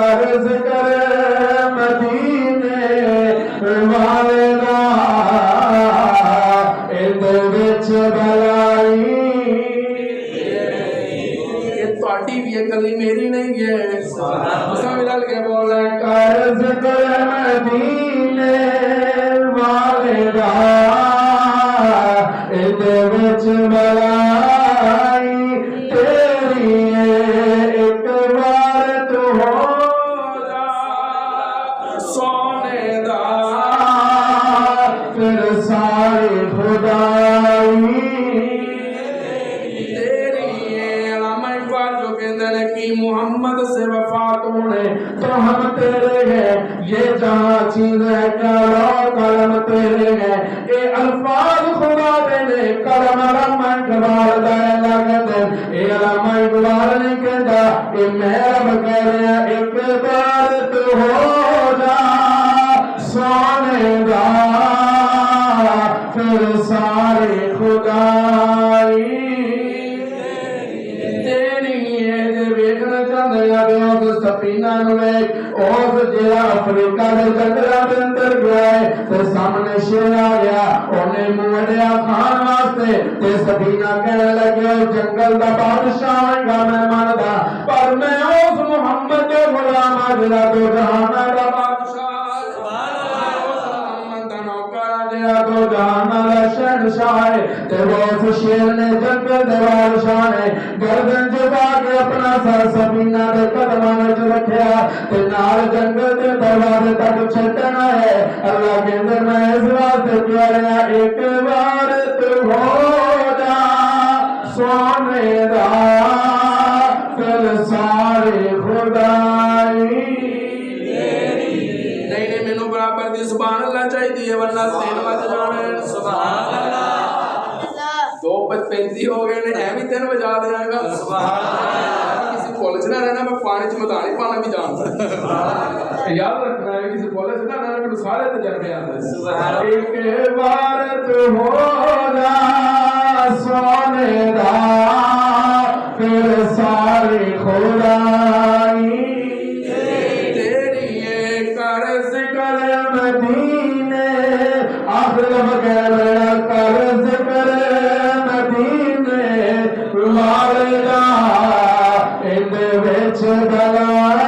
अर्ज करे मदीने वाले दा इहदे विच भलाई ये तुहाडी भी है गली मेरी नहीं है सब मिल के बोले अर्ज करे मदीने वाले दा इहदे विच भलाई तेरी एक बार तू हो फिर सारी खुदाई तेरी अलामा इकबाल जो कहते हैं कि मोहम्मद से वफा तूने तो हम तेरे हैं ये जहाँ चीज है क्या लो कलम तेरे हैं ये अल्फाज खुदा देने कलम अलामा इकबाल दाए लगते ये अलामा इकबाल नहीं कहता ये मेहरब कह रहे हैं एक बार तू हो जा सोने दा फिर सारे खुदाई तेरी वेखना चाहते हैं उस सफीना उस जिला अफ्रीका के जंगलों के अंदर गया है तो सामने शेर आ गया उन्हें मुंह खान वास्ते ते सफीना कहने लगे जंगल का बादशाह है मैं मानता पर मैं उस मुहम्मद के गुलाम जिला तो जहाना का बादशाह तो जाना शहनशाह है ते वो उस शेर ने जंगल दे बादशाह ने गर्दन झुका के अपना सर सफीना दे कदमां विच रखया ते नाल जंगल दे दरवाजे तक छड्डना है अल्लाह कहंदे मैं इस वास्ते कह रहा एक बार तू हो जा सोने दा फिर सारे खुदाई नहीं मैनू बराबर दी सुभान अल्लाह चाहिए वरना 3 बज जाने सुभान अल्लाह 2:35 हो गए ने ऐ भी 3 बजा देगा सुभान अल्लाह किसी कॉलेज ना रहना मैं पानी च मदानी पाना भी जानता याद रखना है किसी कॉलेज ना रहना मैं सारे तजर्बे आते सुभान एक बार तू हो जा सोने दा फिर सारी खुदाई मदीने आखिर वगैरह कर्ज करे मदीने वाले दा इहदे विच भलाई